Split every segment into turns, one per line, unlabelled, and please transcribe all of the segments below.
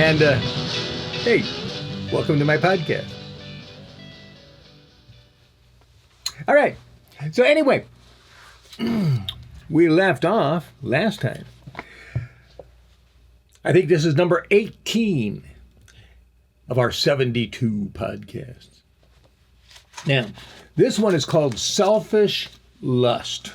And hey, welcome to my podcast. All right. So anyway, we left off last time. I think this is number 18 of our 72 podcasts. Now, this one is called Selfish Lust.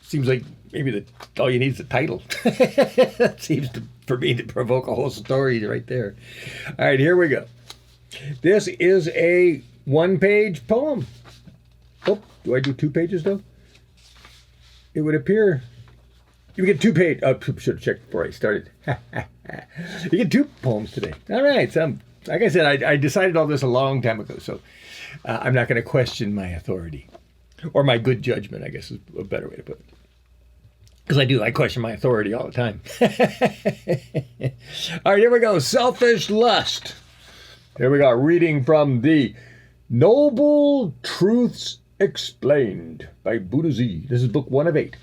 Seems like maybe all you need is the title. That seems for me to provoke a whole story right there. All right, here we go. This is a one-page poem. Oh, do I do 2 pages though? It would appear you get 2 pages. Oh, should have checked before I started. You get 2 poems today. All right. So, like I said, I decided all this a long time ago, so I'm not going to question my authority or my good judgment, I guess is a better way to put it. Because I question my authority all the time. All right, here we go. Selfish Lust. Here we go. Reading from the Noble Truths Explained by Buddhism. This is book 1 of 8.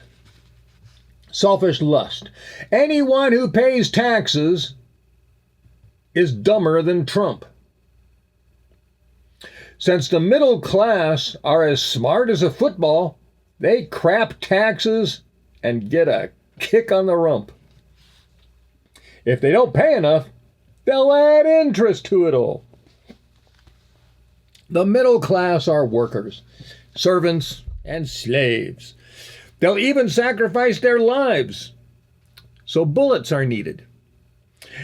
Selfish lust. Anyone who pays taxes is dumber than Trump. Since the middle class are as smart as a football, they crap taxes and get a kick on the rump. If they don't pay enough, they'll add interest to it all. The middle class are workers, servants, and slaves. They'll even sacrifice their lives. So bullets are needed.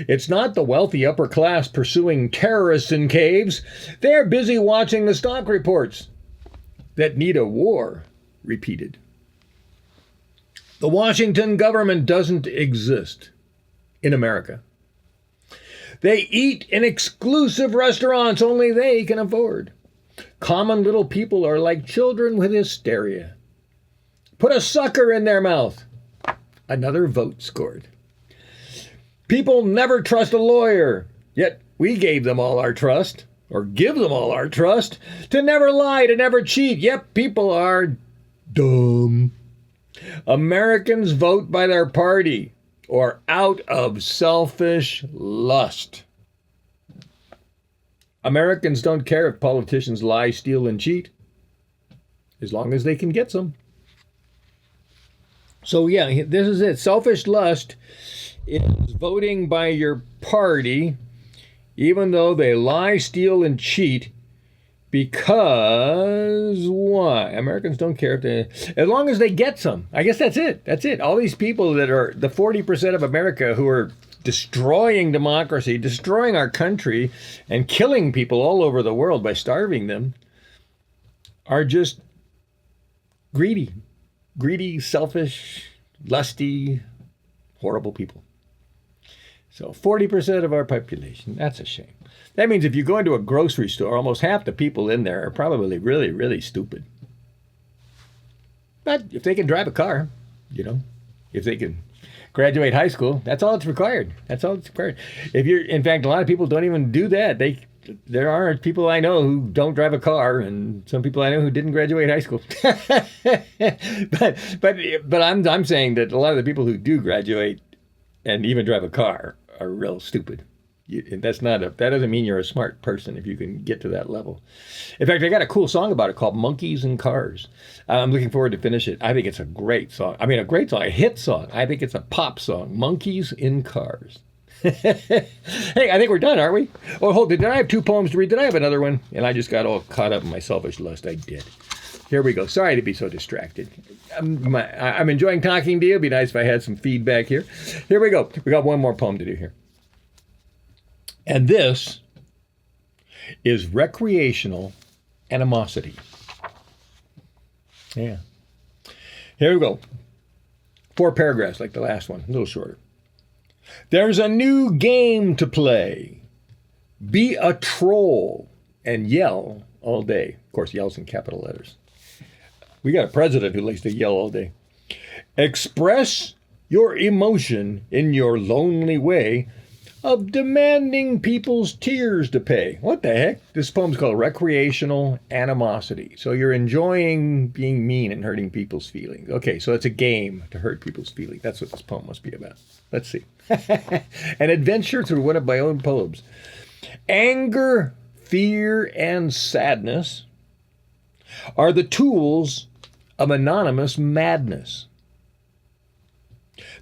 It's not the wealthy upper class pursuing terrorists in caves. They're busy watching the stock reports that need a war repeated. The Washington government doesn't exist in America. They eat in exclusive restaurants only they can afford. Common little people are like children with hysteria. Put a sucker in their mouth. Another vote scored. People never trust a lawyer, yet we gave them all our trust, or give them all our trust, to never lie, to never cheat. Yep, people are dumb. Americans vote by their party or out of selfish lust. Americans don't care if politicians lie, steal, and cheat, as long as they can get some. So yeah, this is it. Selfish lust is voting by your party, even though they lie, steal, and cheat, because why? Americans don't care if they, as long as they get some. I guess that's it. That's it. All these people that are the 40% of America who are destroying democracy, destroying our country, and killing people all over the world by starving them, are just greedy, selfish, lusty, horrible people. So 40% of our population, that's a shame. That means if you go into a grocery store, almost half the people in there are probably really, really stupid. But if they can drive a car, if they can graduate high school, that's all it's required. That's all it's required. In fact, a lot of people don't even do that. There are people I know who don't drive a car, and some people I know who didn't graduate high school. but I'm saying that a lot of the people who do graduate and even drive a car are real stupid. That doesn't mean you're a smart person if you can get to that level. In fact, I got a cool song about it called Monkeys and Cars. I'm looking forward to finish it. I think it's a great song. I mean, a great song, a hit song. I think it's a pop song, Monkeys in Cars. Hey, I think we're done, aren't we? Oh, hold it. Did I have 2 poems to read? Did I have another one? And I just got all caught up in my selfish lust. I did. Here we go. Sorry to be so distracted. I'm enjoying talking to you. It'd be nice if I had some feedback here. Here we go. We got one more poem to do here. And this is Recreational Animosity. Yeah. Here we go. 4 paragraphs like the last one, a little shorter. There's a new game to play. Be a troll and yell all day. Of course, yell's in capital letters. We got a president who likes to yell all day. Express your emotion in your lonely way of demanding people's tears to pay. What the heck? This poem's called Recreational Animosity. So you're enjoying being mean and hurting people's feelings. Okay, so it's a game to hurt people's feelings. That's what this poem must be about. Let's see. An adventure through one of my own poems. Anger, fear, and sadness are the tools of anonymous madness.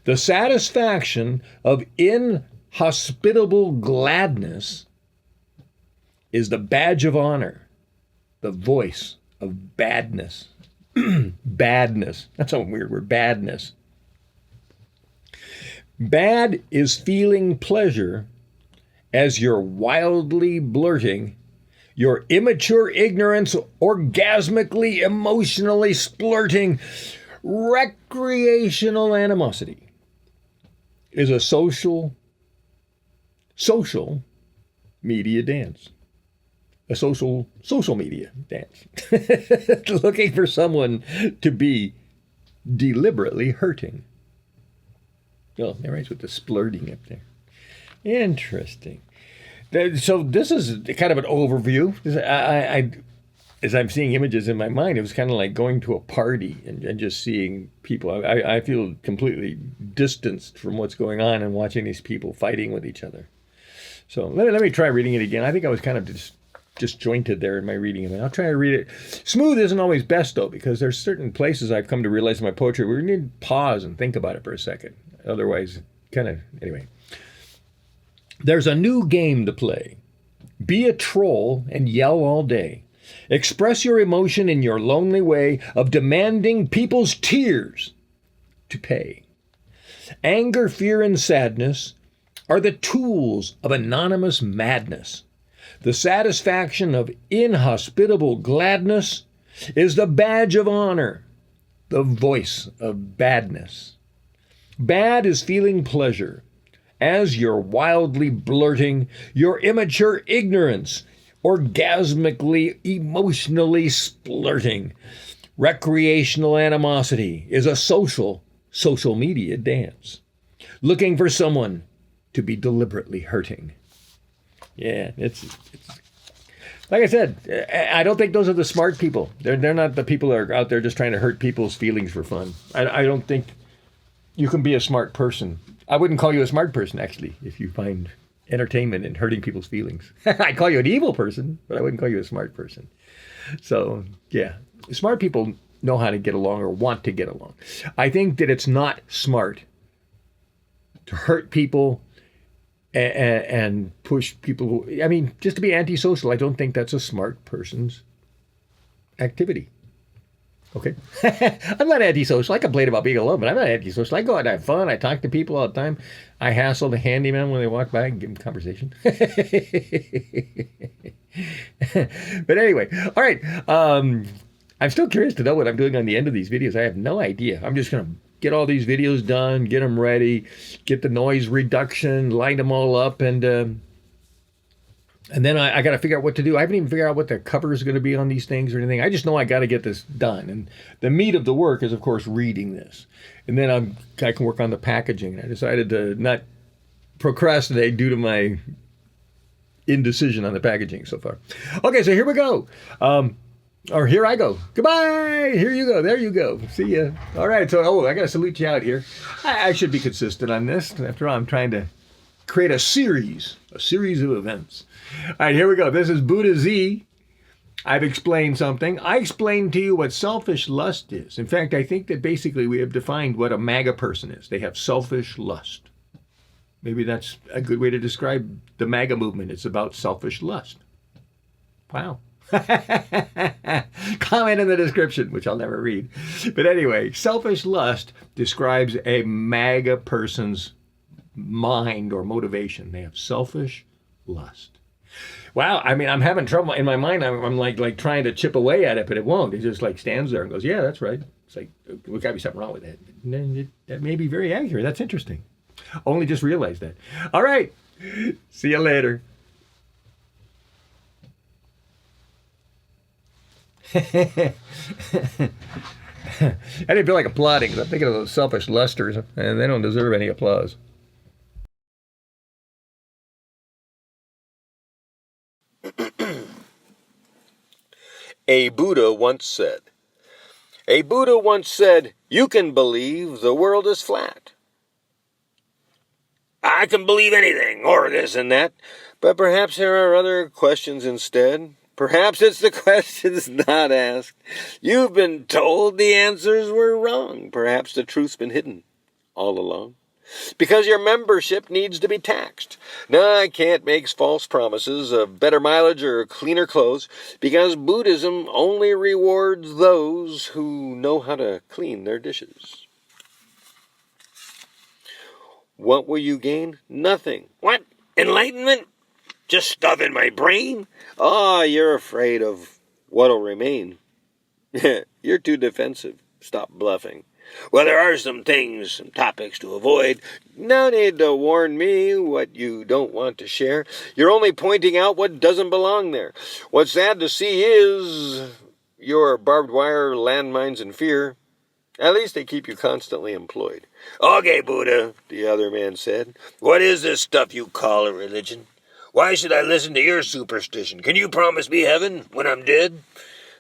The satisfaction of inhospitable gladness is the badge of honor, the voice of badness. Badness. That's a weird word, badness. Bad is feeling pleasure as you're wildly blurting your immature ignorance, orgasmically, emotionally splurting. Recreational animosity is a social media dance. A social media dance. Looking for someone to be deliberately hurting. Oh, that rhymes with the splurting up there. Interesting. So this is kind of an overview. As I'm seeing images in my mind, it was kind of like going to a party and just seeing people. I feel completely distanced from what's going on and watching these people fighting with each other. So let me try reading it again. I think I was kind of disjointed there in my reading of it. I'll try to read it. Smooth isn't always best, though, because there's certain places I've come to realize in my poetry where you need to pause and think about it for a second. Otherwise, anyway. There's a new game to play. Be a troll and yell all day. Express your emotion in your lonely way of demanding people's tears to pay. Anger, fear, and sadness are the tools of anonymous madness. The satisfaction of inhospitable gladness is the badge of honor, the voice of badness. Bad is feeling pleasure as you're wildly blurting your immature ignorance, orgasmically, emotionally splurting. Recreational animosity is a social media dance. Looking for someone to be deliberately hurting. Yeah, it's like I said, I don't think those are the smart people. They're not the people that are out there just trying to hurt people's feelings for fun. I don't think you can be a smart person. I wouldn't call you a smart person, actually, if you find entertainment in hurting people's feelings. I'd call you an evil person, but I wouldn't call you a smart person. So, yeah, smart people know how to get along or want to get along. I think that it's not smart to hurt people and push people. I mean, just to be antisocial, I don't think that's a smart person's activity. Okay. I'm not antisocial. I complain about being alone, but I'm not antisocial. I go out and have fun. I talk to people all the time. I hassle the handyman when they walk by and give them conversation. But anyway, all right. I'm still curious to know what I'm doing on the end of these videos. I have no idea. I'm just going to get all these videos done, get them ready, get the noise reduction, line them all up, and then I got to figure out what to do. I haven't even figured out what the cover is going to be on these things or anything. I just know I got to get this done. And the meat of the work is, of course, reading this. And then I can work on the packaging. I decided to not procrastinate due to my indecision on the packaging so far. Okay, so here we go. Or here I go. Goodbye. Here you go. There you go. See ya. All right. So, I got to salute you out here. I should be consistent on this. After all, I'm trying to create a series of events. All right, here we go. This is Buddha Z. I've explained something. I explained to you what selfish lust is. In fact, I think that basically we have defined what a MAGA person is. They have selfish lust. Maybe that's a good way to describe the MAGA movement. It's about selfish lust. Wow. Comment in the description, which I'll never read. But anyway, selfish lust describes a MAGA person's mind or motivation. They have selfish lust. Wow, I mean, I'm having trouble in my mind. I'm like trying to chip away at it, but it won't. It just like stands there and goes, yeah, that's right. It's like, there got to be something wrong with that. And then that may be very accurate. That's interesting. Only just realized that. All right. See you later. I didn't feel like applauding because I'm thinking of those selfish lusters, and they don't deserve any applause.
A Buddha once said. A Buddha once said, "You can believe the world is flat." I can believe anything, or this and that, but perhaps there are other questions instead. Perhaps it's the questions not asked. You've been told the answers were wrong. Perhaps the truth's been hidden all along. Because your membership needs to be taxed. No, I can't make false promises of better mileage or cleaner clothes, because Buddhism only rewards those who know how to clean their dishes. What will you gain? Nothing. What? Enlightenment? Just stuff in my brain? Oh, you're afraid of what'll remain. You're too defensive. Stop bluffing. Well, there are some things, some topics to avoid. No need to warn me what you don't want to share. You're only pointing out what doesn't belong there. What's sad to see is your barbed wire, landmines, and fear. At least they keep you constantly employed. Okay, Buddha, the other man said. What is this stuff you call a religion? Why should I listen to your superstition? Can you promise me heaven when I'm dead?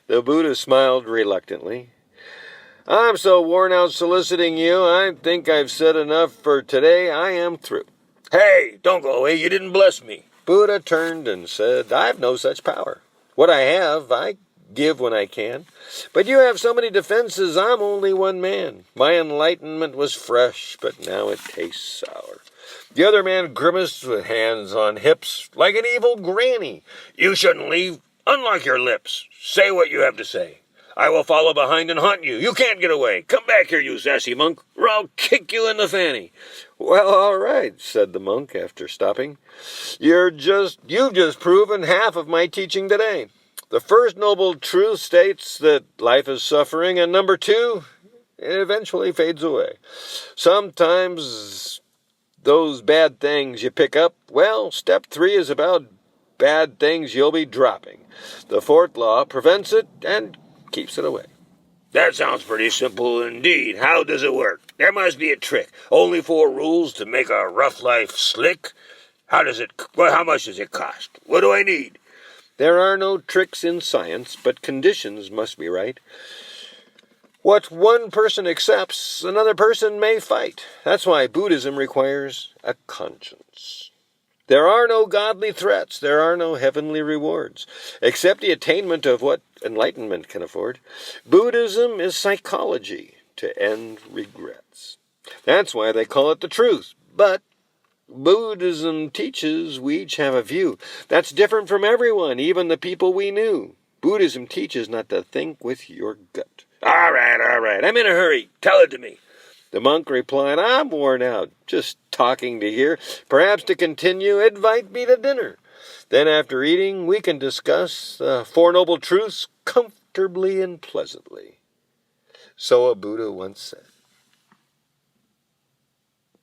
The Buddha smiled reluctantly. I'm so worn out soliciting you, I think I've said enough for today. I am through. Hey, don't go away. You didn't bless me. Buddha turned and said, I've no such power. What I have, I give when I can. But you have so many defenses, I'm only one man. My enlightenment was fresh, but now it tastes sour. The other man grimaced with hands on hips, like an evil granny. You shouldn't leave. Unlock your lips. Say what you have to say. I will follow behind and haunt you. You can't get away. Come back here, you sassy monk, or I'll kick you in the fanny. Well, all right, said the monk after stopping. You've just proven half of my teaching today. The first noble truth states that life is suffering, and number two, it eventually fades away. Sometimes those bad things you pick up, well, step 3 is about bad things you'll be dropping. The fourth law prevents it and keeps it away. That sounds pretty simple indeed. How does it work? There must be a trick. Only 4 rules to make a rough life slick. How much does it cost? What do I need? There are no tricks in science, but conditions must be right. What one person accepts, another person may fight. That's why Buddhism requires a conscience. There are no godly threats. There are no heavenly rewards, except the attainment of what enlightenment can afford. Buddhism is psychology to end regrets. That's why they call it the truth. But Buddhism teaches we each have a view that's different from everyone, even the people we knew. Buddhism teaches not to think with your gut. All right. I'm in a hurry. Tell it to me. The monk replied, I'm worn out, just talking to hear. Perhaps to continue, invite me to dinner. Then after eating, we can discuss the 4 noble truths comfortably and pleasantly. So a Buddha once said.